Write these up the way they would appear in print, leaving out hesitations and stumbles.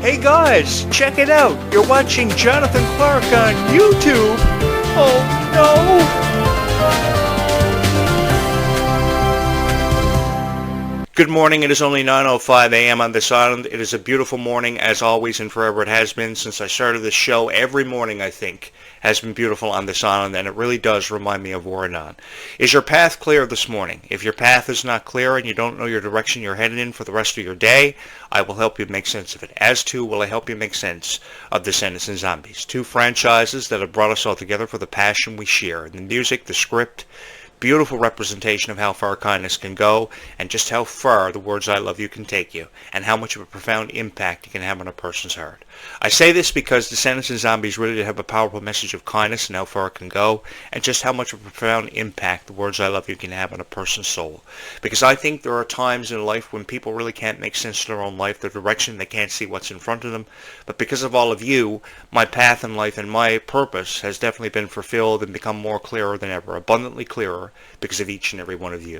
Hey guys, check it out. You're watching Jonathan Clarke on YouTube. Oh no. Good morning. It is only 9:05 a.m. on this island. It is a beautiful morning as always and forever it has been since I started this show. Every morning, I think, has been beautiful on this island, and it really does remind me of Wonderland. Is your path clear this morning? If your path is not clear and you don't know your direction you're headed in for the rest of your day, I will help you make sense of it. As too will I help you make sense of Descendants and Zombies, two franchises that have brought us all together for the passion we share. The music, the script, beautiful representation of how far kindness can go, and just how far the words I love you can take you, and how much of a profound impact it can have on a person's heart. I say this because Descendants and Zombies really did have a powerful message of kindness and how far it can go, and just how much of a profound impact the words I love you can have on a person's soul. Because I think there are times in life when people really can't make sense of their own life, their direction, they can't see what's in front of them, but because of all of you, my path in life and my purpose has definitely been fulfilled and become more clearer than ever, abundantly clearer, because of each and every one of you.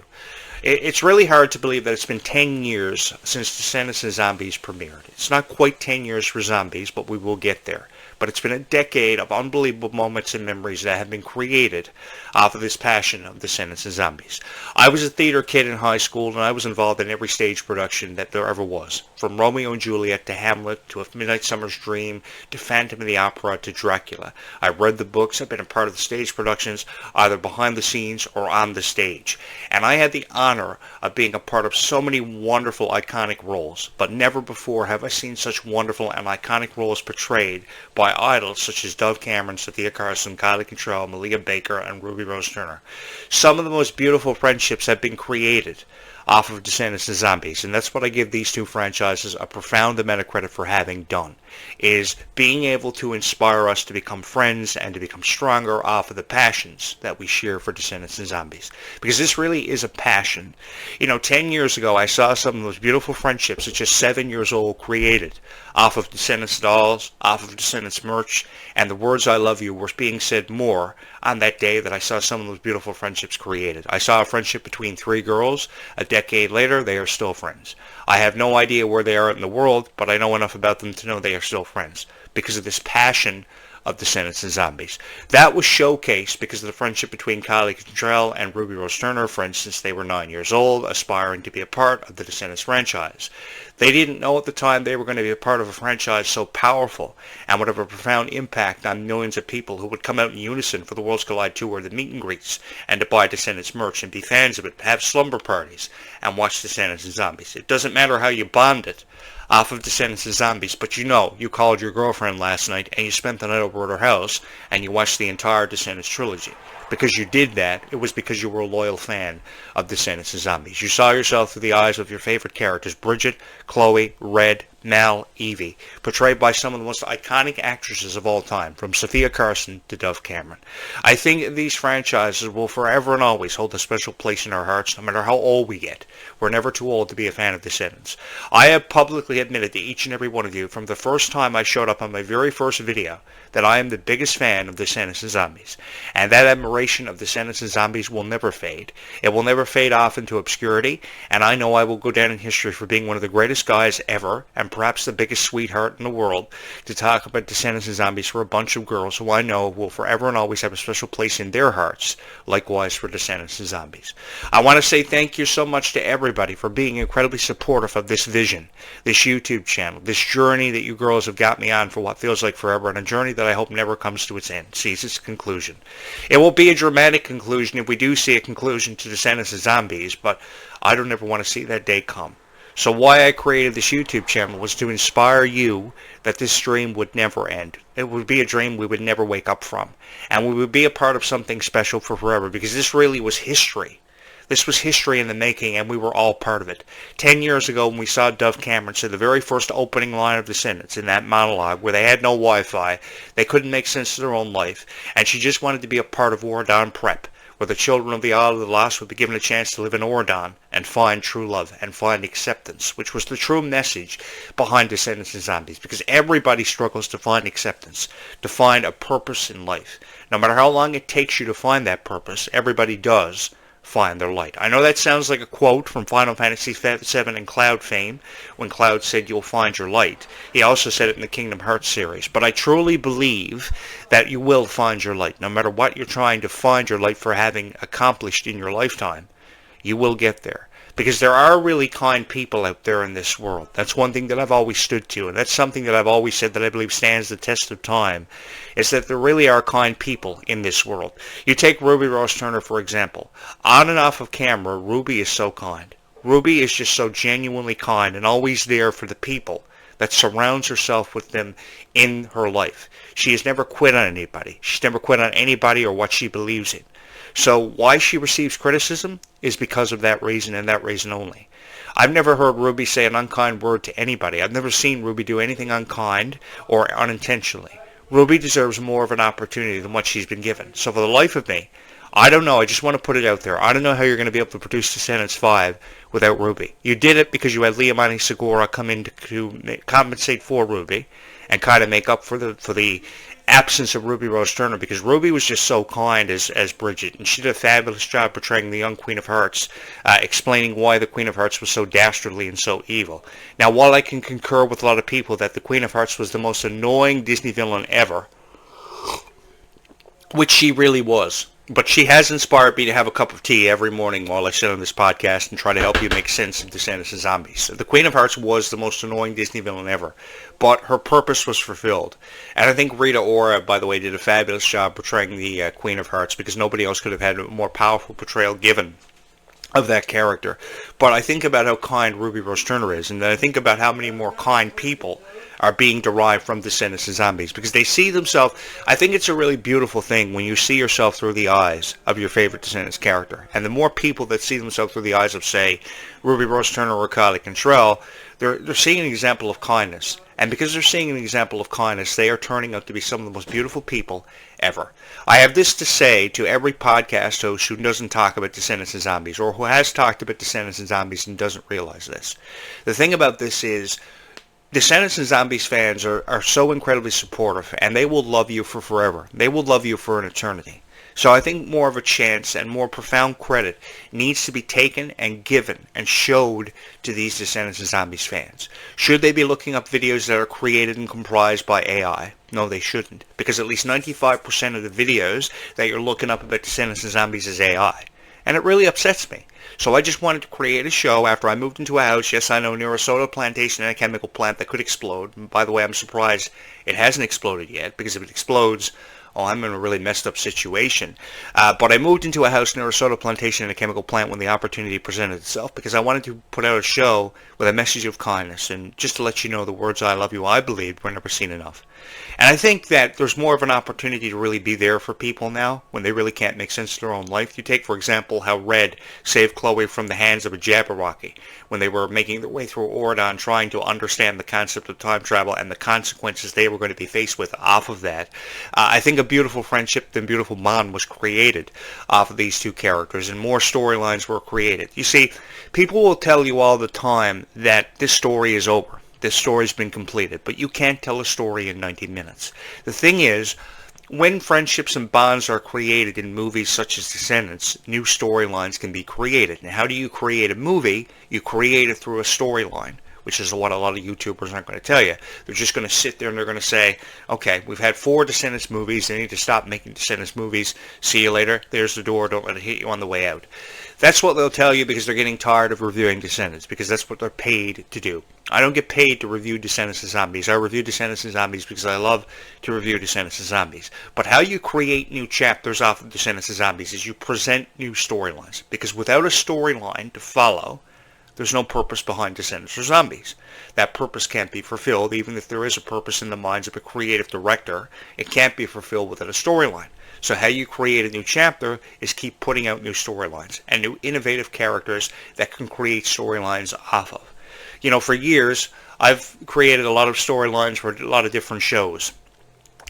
It's really hard to believe that it's been 10 years since Descendants and Zombies premiered. It's not quite 10 years for Zombies, but we will get there. But it's been a decade of unbelievable moments and memories that have been created off of this passion of Descendants and Zombies. I was a theater kid in high school, and I was involved in every stage production that there ever was. From Romeo and Juliet to Hamlet to A Midnight Summer's Dream to Phantom of the Opera to Dracula. I read the books. I've been a part of the stage productions, either behind the scenes or on the stage. And I had the honor of being a part of so many wonderful, iconic roles. But never before have I seen such wonderful and iconic roles portrayed by idols such as Dove Cameron, Sophia Carson, Kylie Cantrell, Malia Baker, and Ruby Rose Turner. Some of the most beautiful friendships have been created off of Descendants and Zombies, and that's what I give these two franchises a profound amount of credit for having done, is being able to inspire us to become friends and to become stronger off of the passions that we share for Descendants and Zombies. Because this really is a passion. 10 years ago I saw some of those beautiful friendships at just 7 years old created off of Descendants dolls, off of Descendants merch, and the words I love you were being said more on that day that I saw some of those beautiful friendships created. I saw a friendship between three girls. A decade later, they are still friends. I have no idea where they are in the world, but I know enough about them to know they are still friends because of this passion of Descendants and Zombies. That was showcased because of the friendship between Kylie Cantrell and Ruby Rose Turner. For instance, they were 9 years old, aspiring to be a part of the Descendants franchise. They didn't know at the time they were going to be a part of a franchise so powerful and would have a profound impact on millions of people who would come out in unison for the Worlds Collide Tour, the meet and greets, and to buy Descendants merch and be fans of it, have slumber parties, and watch Descendants and Zombies. It doesn't matter how you bond it off of Descendants and Zombies, but you called your girlfriend last night and you spent the night over at her house and you watched the entire Descendants trilogy. Because you did that, it was because you were a loyal fan of Descendants and Zombies. You saw yourself through the eyes of your favorite characters, Bridget, Chloe, Red, Mel, Evie, portrayed by some of the most iconic actresses of all time, from Sophia Carson to Dove Cameron. I think these franchises will forever and always hold a special place in our hearts, no matter how old we get. We're never too old to be a fan of Descendants. I have publicly admitted to each and every one of you, from the first time I showed up on my very first video, that I am the biggest fan of Descendants and Zombies. And that admiration of Descendants and Zombies will never fade. It will never fade off into obscurity, and I know I will go down in history for being one of the greatest guys ever, and perhaps the biggest sweetheart in the world, to talk about Descendants and Zombies for a bunch of girls who I know will forever and always have a special place in their hearts, likewise for Descendants and Zombies. I want to say thank you so much to everybody for being incredibly supportive of this vision, this YouTube channel, this journey that you girls have got me on for what feels like forever, and a journey that I hope never comes to its end, sees its conclusion. It will be a dramatic conclusion if we do see a conclusion to Descendants and Zombies, but I don't ever want to see that day come. So why I created this YouTube channel was to inspire you that this dream would never end. It would be a dream we would never wake up from. And we would be a part of something special for forever, because this really was history. This was history in the making, and we were all part of it. 10 years ago, when we saw Dove Cameron say the very first opening line of Descendants in that monologue, where they had no Wi-Fi, they couldn't make sense of their own life, and she just wanted to be a part of Wardon Prep, where the children of the Isle of the Lost would be given a chance to live in Ordon and find true love and find acceptance, which was the true message behind Descendants and Zombies, because everybody struggles to find acceptance, to find a purpose in life. No matter how long it takes you to find that purpose, everybody does, find their light. I know that sounds like a quote from Final Fantasy VII and Cloud fame, when Cloud said, "You'll find your light." He also said it in the Kingdom Hearts series. But I truly believe that you will find your light. No matter what you're trying to find your light for having accomplished in your lifetime, you will get there. Because there are really kind people out there in this world. That's one thing that I've always stood to, and that's something that I've always said that I believe stands the test of time, is that there really are kind people in this world. You take Ruby Rose Turner, for example. On and off of camera, Ruby is so kind. Ruby is just so genuinely kind and always there for the people that surrounds herself with them in her life. She has never quit on anybody. She's never quit on anybody or what she believes in. So why she receives criticism is because of that reason and that reason only. I've never heard Ruby say an unkind word to anybody. I've never seen Ruby do anything unkind or unintentionally. Ruby deserves more of an opportunity than what she's been given. So for the life of me, I don't know. I just want to put it out there. I don't know how you're going to be able to produce Descendants 5 without Ruby. You did it because you had Liamani Segura come in to compensate for Ruby and kind of make up for the absence of Ruby Rose Turner, because Ruby was just so kind as Bridget, and she did a fabulous job portraying the young Queen of Hearts, explaining why the Queen of Hearts was so dastardly and so evil. Now, while I can concur with a lot of people that the Queen of Hearts was the most annoying Disney villain ever, which she really was, but she has inspired me to have a cup of tea every morning while I sit on this podcast and try to help you make sense of Descendants and Zombies. The Queen of Hearts was the most annoying Disney villain ever, but her purpose was fulfilled. And I think Rita Ora, by the way, did a fabulous job portraying the Queen of Hearts, because nobody else could have had a more powerful portrayal given of that character. But I think about how kind Ruby Rose Turner is, and then I think about how many more kind people are being derived from Descendants and Zombies, because they see themselves. I think it's a really beautiful thing when you see yourself through the eyes of your favorite Descendants character. And the more people that see themselves through the eyes of, say, Ruby Rose Turner or Kylie Cantrell, they're seeing an example of kindness. And because they're seeing an example of kindness, they are turning out to be some of the most beautiful people ever. I have this to say to every podcast host who doesn't talk about Descendants and Zombies, or who has talked about Descendants and Zombies and doesn't realize this. The thing about this is, Descendants and Zombies fans are so incredibly supportive, and they will love you for forever. They will love you for an eternity. So I think more of a chance and more profound credit needs to be taken and given and showed to these Descendants and Zombies fans. Should they be looking up videos that are created and comprised by AI? No, they shouldn't, because at least 95% of the videos that you're looking up about Descendants and Zombies is AI. And it really upsets me. So I just wanted to create a show after I moved into a house, yes I know, near a soda plantation and a chemical plant that could explode. And by the way, I'm surprised it hasn't exploded yet, because if it explodes, oh, I'm in a really messed up situation. But I moved into a house near a soda plantation and a chemical plant when the opportunity presented itself, because I wanted to put out a show with a message of kindness, and just to let you know the words "I love you" I believed were never seen enough. And I think that there's more of an opportunity to really be there for people now when they really can't make sense of their own life. You take, for example, how Red saved Chloe from the hands of a Jabberwocky when they were making their way through Oradon, trying to understand the concept of time travel and the consequences they were going to be faced with off of that. I think a beautiful friendship and beautiful bond was created off of these two characters, and more storylines were created. You see, people will tell you all the time that this story is over. This story's been completed, but you can't tell a story in 90 minutes. The thing is, when friendships and bonds are created in movies such as Descendants, new storylines can be created. And how do you create a movie? You create it through a storyline, which is what a lot of YouTubers aren't going to tell you. They're just going to sit there and they're going to say, okay, we've had 4 Descendants movies. They need to stop making Descendants movies. See you later. There's the door. Don't let it hit you on the way out. That's what they'll tell you, because they're getting tired of reviewing Descendants, because that's what they're paid to do. I don't get paid to review Descendants and Zombies. I review Descendants and Zombies because I love to review Descendants and Zombies. But how you create new chapters off of Descendants and Zombies is you present new storylines. Because without a storyline to follow, there's no purpose behind Descendants or Zombies. That purpose can't be fulfilled, even if there is a purpose in the minds of a creative director. It can't be fulfilled without a storyline. So how you create a new chapter is keep putting out new storylines and new innovative characters that can create storylines off of. You know, for years, I've created a lot of storylines for a lot of different shows.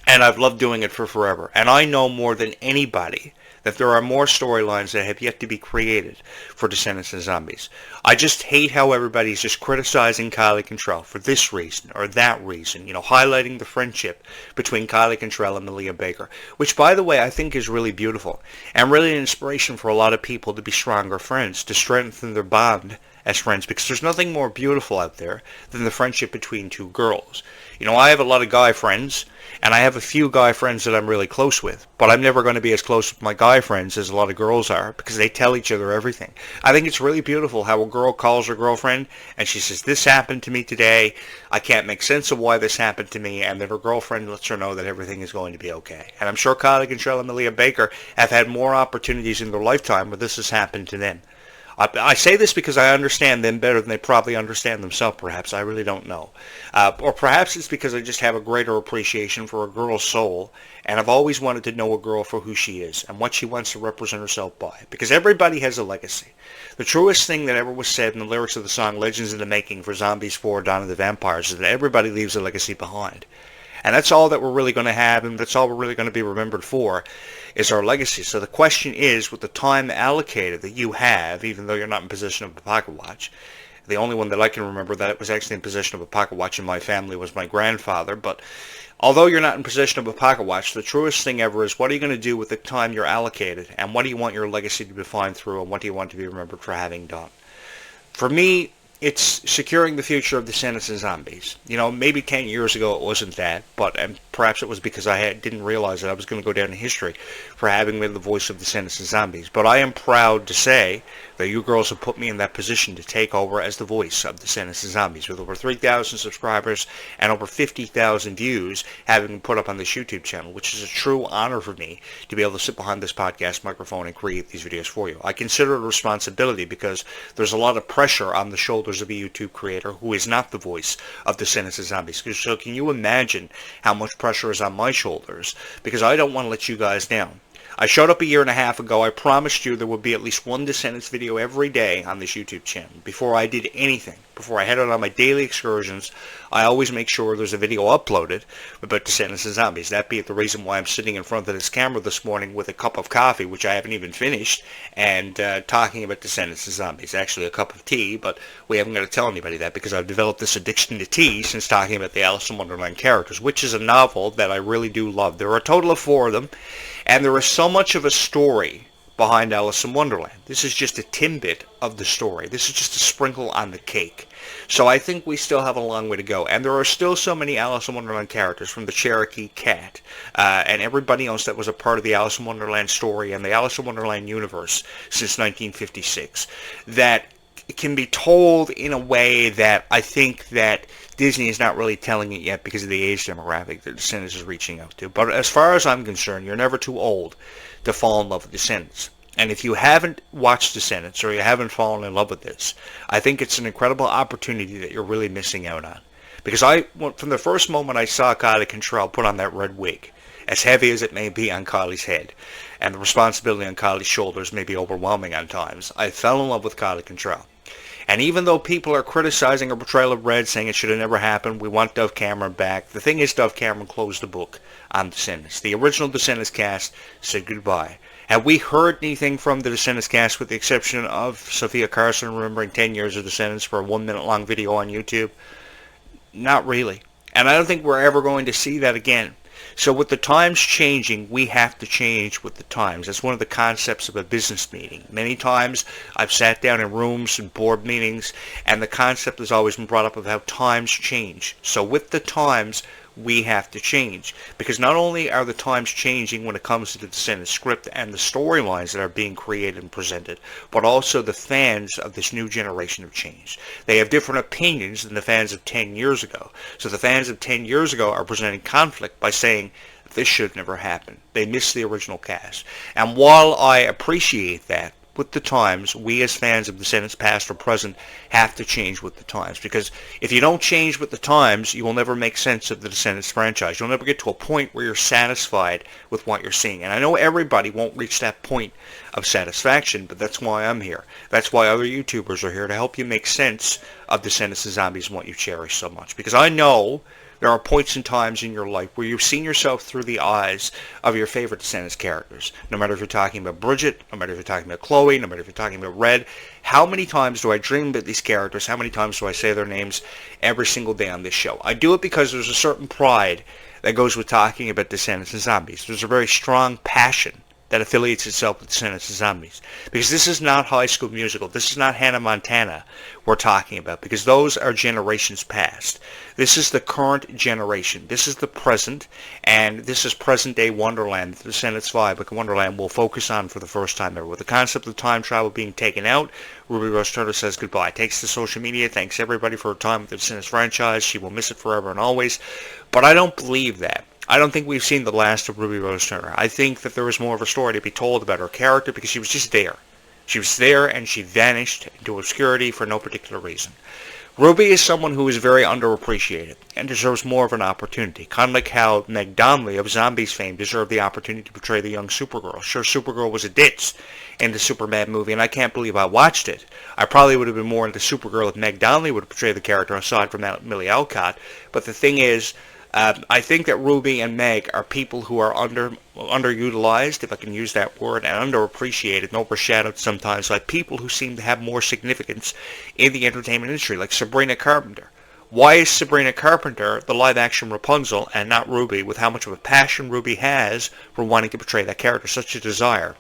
And I've loved doing it for forever. And I know more than anybody that there are more storylines that have yet to be created for Descendants and Zombies. I just hate how everybody's just criticizing Kylie Cantrell for this reason or that reason, highlighting the friendship between Kylie Cantrell and Malia Baker, which, by the way, I think is really beautiful and really an inspiration for a lot of people to be stronger friends, to strengthen their bond as friends, because there's nothing more beautiful out there than the friendship between two girls. I have a lot of guy friends, and I have a few guy friends that I'm really close with, but I'm never going to be as close with my guy friends as a lot of girls are, because they tell each other everything. I think it's really beautiful how a girl calls her girlfriend, and she says, this happened to me today, I can't make sense of why this happened to me, and then her girlfriend lets her know that everything is going to be okay. And I'm sure Kylie Cantrell and Malia Baker have had more opportunities in their lifetime where this has happened to them. I say this because I understand them better than they probably understand themselves, perhaps. I really don't know. Or perhaps it's because I just have a greater appreciation for a girl's soul, and I've always wanted to know a girl for who she is and what she wants to represent herself by. Because everybody has a legacy. The truest thing that ever was said in the lyrics of the song Legends in the Making for Zombies 4 Dawn of the Vampires is that everybody leaves a legacy behind. And that's all that we're really going to have, and that's all we're really going to be remembered for, is our legacy. So the question is, with the time allocated that you have, even though you're not in possession of a pocket watch, the only one that I can remember that was actually in possession of a pocket watch in my family was my grandfather, but although you're not in possession of a pocket watch, the truest thing ever is, what are you going to do with the time you're allocated, and what do you want your legacy to be defined through, and what do you want to be remembered for having done? For me, it's securing the future of Descendants and Zombies. Maybe 10 years ago it wasn't that, but perhaps it was because I didn't realize that I was going to go down in history for having been the voice of Descendants and Zombies. But I am proud to say that you girls have put me in that position to take over as the voice of Descendants and Zombies, with over 3,000 subscribers and over 50,000 views having been put up on this YouTube channel, which is a true honor for me to be able to sit behind this podcast microphone and create these videos for you. I consider it a responsibility because there's a lot of pressure on the shoulders of a YouTube creator who is not the voice of Descendants and Zombies. So can you imagine how much pressure is on my shoulders? Because I don't want to let you guys down. I showed up a year and a half ago. I promised you there would be at least one Descendants video every day on this YouTube channel. Before I did anything, before I headed on my daily excursions, I always make sure there's a video uploaded about Descendants and Zombies. That be the reason why I'm sitting in front of this camera this morning with a cup of coffee, which I haven't even finished, and talking about Descendants and Zombies. Actually, a cup of tea, but we haven't got to tell anybody that because I've developed this addiction to tea since talking about the Alice in Wonderland characters, which is a novel that I really do love. There are a total of 4 of them, and there is so much of a story behind Alice in Wonderland. This is just a tidbit of the story. This is just a sprinkle on the cake. So I think we still have a long way to go. And there are still so many Alice in Wonderland characters, from the Cherokee Cat and everybody else that was a part of the Alice in Wonderland story and the Alice in Wonderland universe since 1956, that can be told in a way that I think that Disney is not really telling it yet because of the age demographic that Descendants is reaching out to. But as far as I'm concerned, you're never too old to fall in love with Descendants. And if you haven't watched Descendants or you haven't fallen in love with this, I think it's an incredible opportunity that you're really missing out on. Because from the first moment I saw Kylie Cantrell put on that red wig, as heavy as it may be on Kylie's head, and the responsibility on Kylie's shoulders may be overwhelming on times, I fell in love with Kylie Cantrell. And even though people are criticizing her portrayal of Red, saying it should have never happened, we want Dove Cameron back, the thing is Dove Cameron closed the book on Descendants. The original Descendants cast said goodbye. Have we heard anything from the Descendants cast with the exception of Sophia Carson remembering 10 years of Descendants for a 1-minute-long video on YouTube? Not really. And I don't think we're ever going to see that again. So with the times changing, we have to change with the times. That's one of the concepts of a business meeting. Many times I've sat down in rooms and board meetings, and the concept has always been brought up of how times change. So with the times, we have to change. Because not only are the times changing when it comes to the Descendants script and the storylines that are being created and presented, but also the fans of this new generation have changed. They have different opinions than the fans of 10 years ago. So the fans of 10 years ago are presenting conflict by saying, this should never happen. They missed the original cast. And while I appreciate that, with the times, we as fans of Descendants past or present have to change with the times. Because if you don't change with the times, you will never make sense of the Descendants franchise. You'll never get to a point where you're satisfied with what you're seeing. And I know everybody won't reach that point of satisfaction, but that's why I'm here. That's why other YouTubers are here, to help you make sense of Descendants and Zombies and what you cherish so much. Because I know There are points and times in your life where you've seen yourself through the eyes of your favorite Descendants characters. No matter if you're talking about Bridget, no matter if you're talking about Chloe, no matter if you're talking about Red. How many times do I dream about these characters? How many times do I say their names every single day on this show? I do it because there's a certain pride that goes with talking about Descendants and zombies. There's a very strong passion that affiliates itself with Descendants and Zombies. Because this is not High School Musical. This is not Hannah Montana we're talking about. Because those are generations past. This is the current generation. This is the present. And this is present-day Wonderland. The Descendants vibe, like Wonderland, will focus on for the first time ever. With the concept of time travel being taken out, Ruby Rose Turner says goodbye. Takes to social media. Thanks everybody for her time with the Descendants franchise. She will miss it forever and always. But I don't believe that. I don't think we've seen the last of Ruby Rose Turner. I think that there was more of a story to be told about her character because she was just there. She was there and she vanished into obscurity for no particular reason. Ruby is someone who is very underappreciated and deserves more of an opportunity. Kind of like how Meg Donnelly of Zombies fame deserved the opportunity to portray the young Supergirl. Sure, Supergirl was a ditz in the Superman movie, and I can't believe I watched it. I probably would have been more into Supergirl if Meg Donnelly would have portrayed the character aside from Millie Alcott. But the thing is, I think that Ruby and Meg are people who are underutilized, if I can use that word, and underappreciated and overshadowed sometimes by people who seem to have more significance in the entertainment industry, like Sabrina Carpenter. Why is Sabrina Carpenter the live-action Rapunzel and not Ruby, with how much of a passion Ruby has for wanting to portray that character, such a desire?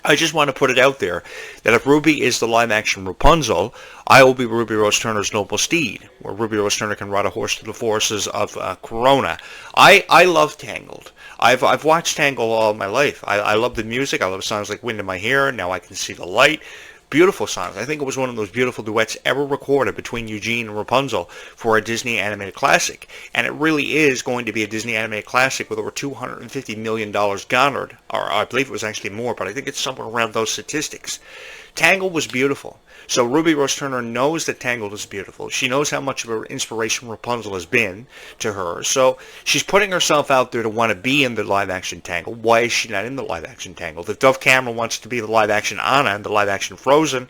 I just want to put it out there that if Ruby is the live-action Rapunzel, I will be Ruby Rose Turner's noble steed, where Ruby Rose Turner can ride a horse through the forests of Corona. I love Tangled. I've watched Tangled all my life. I love the music. I love songs like Wind in My Hair, Now I Can See the Light. Beautiful songs. I think it was one of those beautiful duets ever recorded between Eugene and Rapunzel for a Disney animated classic. And it really is going to be a Disney animated classic with over $250 million garnered. Or I believe it was actually more, but I think it's somewhere around those statistics. Tangled was beautiful. So Ruby Rose Turner knows that Tangled is beautiful. She knows how much of an inspiration Rapunzel has been to her. So she's putting herself out there to want to be in the live-action Tangled. Why is she not in the live-action Tangled? If Dove Cameron wants to be the live-action Anna and the live-action Frozen,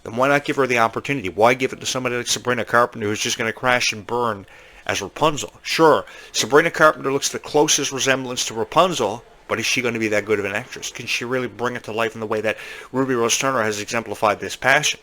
then why not give her the opportunity? Why give it to somebody like Sabrina Carpenter who's just going to crash and burn as Rapunzel? Sure, Sabrina Carpenter looks the closest resemblance to Rapunzel, but is she going to be that good of an actress? Can she really bring it to life in the way that Ruby Rose Turner has exemplified this passion?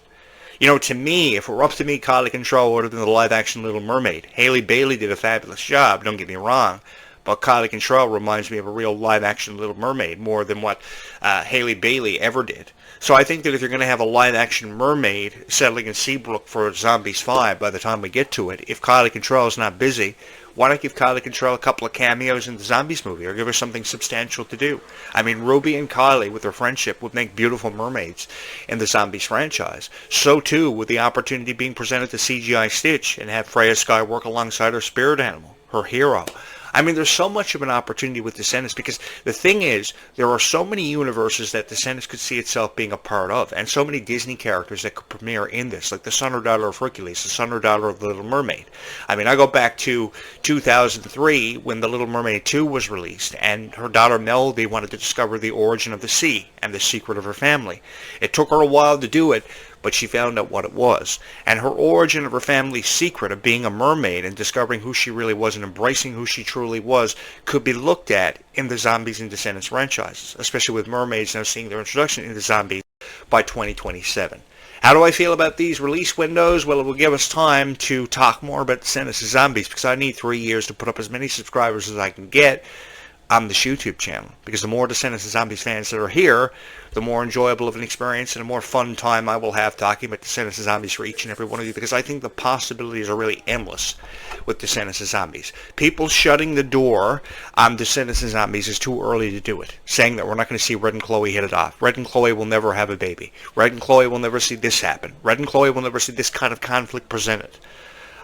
You know, to me, if it were up to me, Kylie Control would have been the live-action Little Mermaid. Haley Bailey did a fabulous job, don't get me wrong, but Kylie Control reminds me of a real live-action Little Mermaid more than what Haley Bailey ever did. So I think that if you're going to have a live-action mermaid settling in Seabrook for Zombies 5 by the time we get to it, if Kylie Control is not busy, why not give Kylie Control a couple of cameos in the Zombies movie or give her something substantial to do? I mean, Ruby and Kylie, with their friendship, would make beautiful mermaids in the Zombies franchise. So, too, with the opportunity being presented to CGI Stitch and have Freya Sky work alongside her spirit animal, her hero. I mean, there's so much of an opportunity with Descendants because the thing is, there are so many universes that Descendants could see itself being a part of, and so many Disney characters that could premiere in this, like the son or daughter of Hercules, the son or daughter of the Little Mermaid. I mean, I go back to 2003 when The Little Mermaid 2 was released, and her daughter Melody wanted to discover the origin of the sea and the secret of her family. It took her a while to do it, but she found out what it was. And her origin of her family's secret of being a mermaid and discovering who she really was and embracing who she truly was could be looked at in the Zombies and Descendants franchises, especially with mermaids now seeing their introduction into Zombies by 2027. How do I feel about these release windows? Well, it will give us time to talk more about Descendants and Zombies because I need 3 years to put up as many subscribers as I can get on this YouTube channel, because the more Descendants and Zombies fans that are here, the more enjoyable of an experience and a more fun time I will have talking about Descendants and Zombies for each and every one of you, because I think the possibilities are really endless with Descendants and Zombies. People shutting the door on Descendants and Zombies is too early to do it, saying that we're not going to see Red and Chloe hit it off. Red and Chloe will never have a baby. Red and Chloe will never see this happen. Red and Chloe will never see this kind of conflict presented.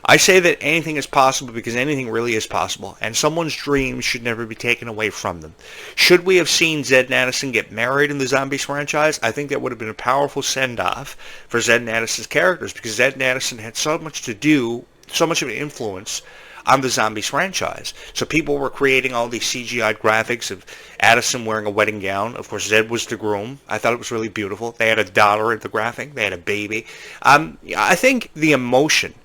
I say that anything is possible because anything really is possible, and someone's dreams should never be taken away from them. Should we have seen Zed and Addison get married in the Zombies franchise? I think that would have been a powerful send-off for Zed and Addison's characters, because Zed and Addison had so much to do, so much of an influence on the Zombies franchise. So people were creating all these CGI graphics of Addison wearing a wedding gown. Of course, Zed was the groom. I thought it was really beautiful. They had a daughter in the graphic. They had a baby. I think the emotion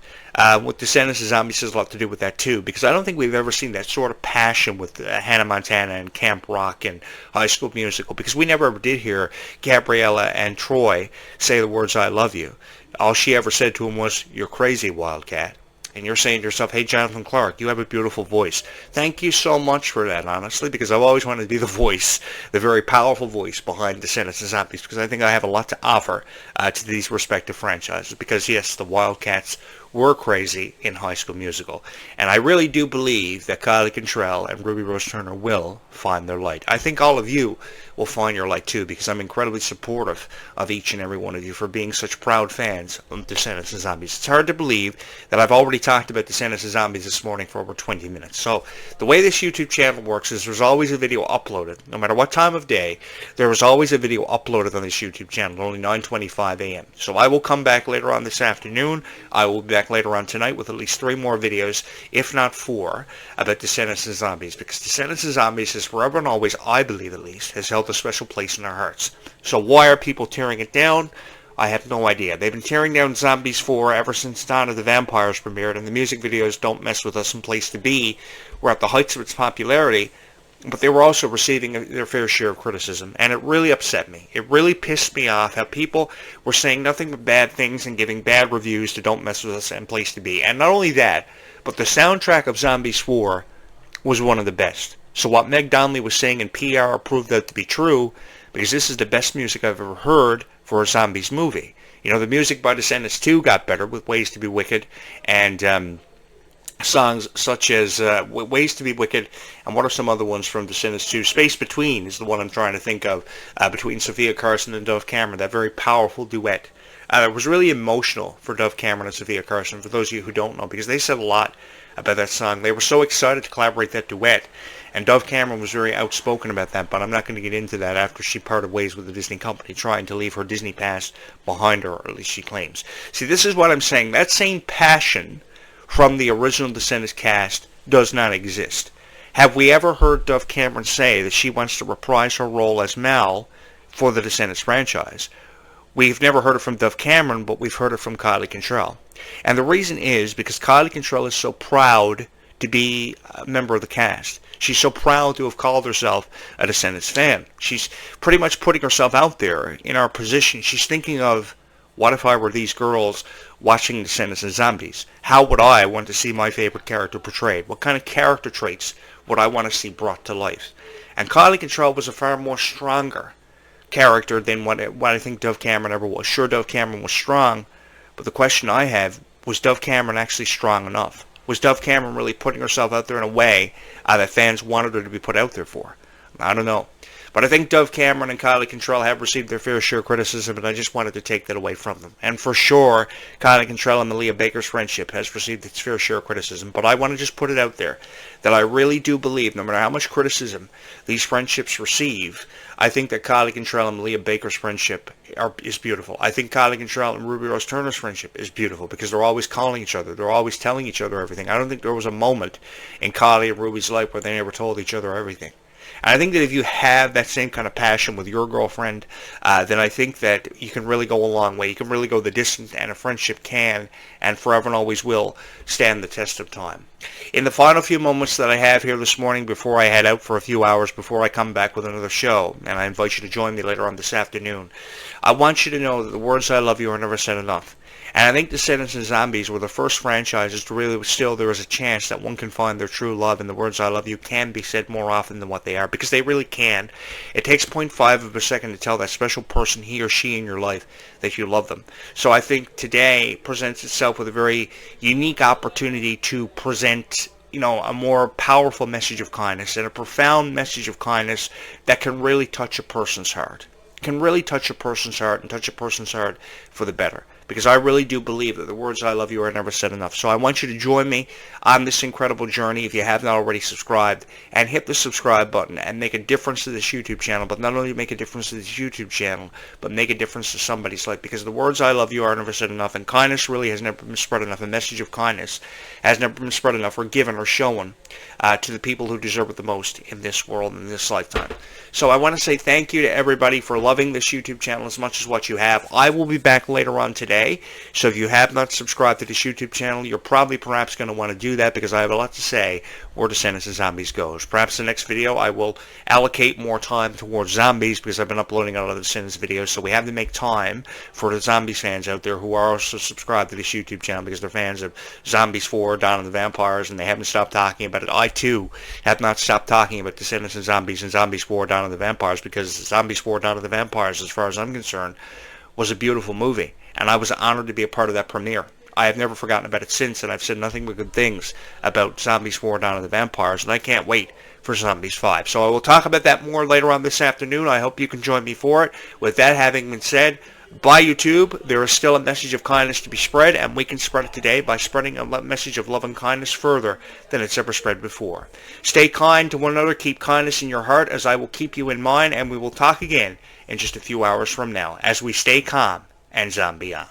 With Descendants of Zombies has a lot to do with that too, because I don't think we've ever seen that sort of passion with Hannah Montana and Camp Rock and High School Musical, because we never ever did hear Gabriella and Troy say the words "I love you." All she ever said to him was, "You're crazy, Wildcat." And you're saying to yourself, hey, Jonathan Clarke, you have a beautiful voice. Thank you so much for that, honestly, because I've always wanted to be the voice, the very powerful voice behind Descendants of Zombies, because I think I have a lot to offer to these respective franchises. Because, yes, the Wildcats were crazy in High School Musical. And I really do believe that Kylie Cantrell and Ruby Rose Turner will find their light. I think all of you will find your light too, because I'm incredibly supportive of each and every one of you for being such proud fans of Descendants of Zombies. It's hard to believe that I've already talked about Descendants of Zombies this morning for over 20 minutes. So the way this YouTube channel works is there's always a video uploaded. No matter what time of day, there is always a video uploaded on this YouTube channel, only 9:25 a.m. So I will come back later on this afternoon. I will be back later on tonight with at least 3 more videos, if not 4, about Descendants of Zombies, because Descendants of Zombies is forever and always, I believe at least, has held a special place in our hearts. So why are people tearing it down? I have no idea. They've been tearing down Zombies 4 ever since Dawn of the Vampires premiered, and the music videos Don't Mess With Us and Place to Be were at the heights of its popularity, but they were also receiving their fair share of criticism, and it really upset me. It really pissed me off how people were saying nothing but bad things and giving bad reviews to Don't Mess With Us and Place to Be. And not only that, but the soundtrack of Zombies 4 was one of the best. So what Meg Donnelly was saying in PR proved that to be true, because this is the best music I've ever heard for a Zombies movie. You know, the music by Descendants 2 got better with Ways to Be Wicked, and songs such as Ways to Be Wicked, and what are some other ones from Descendants 2? Space Between is the one I'm trying to think of, between Sophia Carson and Dove Cameron, that very powerful duet. It was really emotional for Dove Cameron and Sophia Carson, for those of you who don't know, because they said a lot about that song. They were so excited to collaborate that duet, and Dove Cameron was very outspoken about that, but I'm not going to get into that after she parted ways with the Disney company, trying to leave her Disney past behind her, or at least she claims. See, this is what I'm saying. That same passion from the original Descendants cast does not exist. Have we ever heard Dove Cameron say that she wants to reprise her role as Mal for the Descendants franchise? We've never heard it from Dove Cameron, but we've heard it from Kylie Cantrell. And the reason is because Kylie Cantrell is so proud to be a member of the cast. She's so proud to have called herself a Descendants fan. She's pretty much putting herself out there in our position. She's thinking of, what if I were these girls watching Descendants of Zombies? How would I want to see my favorite character portrayed? What kind of character traits would I want to see brought to life? And Kylie Cantrell was a far more stronger character than what I think Dove Cameron ever was. Sure, Dove Cameron was strong, but the question I have, was Dove Cameron actually strong enough? Was Dove Cameron really putting herself out there in a way that fans wanted her to be put out there for? I don't know. But I think Dove Cameron and Kylie Cantrell have received their fair share of criticism, and I just wanted to take that away from them. And for sure, Kylie Cantrell and Malia Baker's friendship has received its fair share of criticism. But I want to just put it out there that I really do believe, no matter how much criticism these friendships receive, I think that Kylie Cantrell and Malia Baker's friendship is beautiful. I think Kylie Cantrell and Ruby Rose Turner's friendship is beautiful, because they're always calling each other. They're always telling each other everything. I don't think there was a moment in Kylie and Ruby's life where they never told each other everything. And I think that if you have that same kind of passion with your girlfriend, then I think that you can really go a long way. You can really go the distance, and a friendship can, and forever and always will, stand the test of time. In the final few moments that I have here this morning before I head out for a few hours, before I come back with another show, and I invite you to join me later on this afternoon, I want you to know that the words I love you are never said enough. And I think Descendants of Zombies were the first franchises to really still there is a chance that one can find their true love, and the words I love you can be said more often than what they are, because they really can. It takes 0.5 of a second to tell that special person, he or she in your life, that you love them. So I think today presents itself with a very unique opportunity to present, you know, a more powerful message of kindness, and a profound message of kindness that can really touch a person's heart. Can really touch a person's heart, and touch a person's heart for the better. Because I really do believe that the words I love you are never said enough. So I want you to join me on this incredible journey, if you have not already subscribed, and hit the subscribe button and make a difference to this YouTube channel. But not only make a difference to this YouTube channel, but make a difference to somebody's life. Because the words I love you are never said enough, and kindness really has never been spread enough. A message of kindness has never been spread enough, or given, or shown to the people who deserve it the most in this world, in this lifetime. So I want to say thank you to everybody for loving this YouTube channel as much as what you have. I will be back later on today today. So if you have not subscribed to this YouTube channel, you're probably perhaps going to want to do that because I have a lot to say where Descendants and Zombies goes. Perhaps the next video I will allocate more time towards zombies because I've been uploading a lot of the Descendants videos, so we have to make time for the Zombies fans out there who are also subscribed to this YouTube channel because they're fans of Zombies 4, Dawn of the Vampires, and they haven't stopped talking about it. I, too, have not stopped talking about Descendants and Zombies 4, Dawn of the Vampires, because Zombies 4, Dawn of the Vampires, as far as I'm concerned, was a beautiful movie, and I was honored to be a part of that premiere. I have never forgotten about it since, and I've said nothing but good things about Zombies 4, Dawn of the Vampires, and I can't wait for Zombies 5. So I will talk about that more later on this afternoon. I hope you can join me for it. With that having been said, by YouTube, there is still a message of kindness to be spread, and we can spread it today by spreading a message of love and kindness further than it's ever spread before. Stay kind to one another, keep kindness in your heart as I will keep you in mine, and we will talk again in just a few hours from now as we stay calm and zombie on.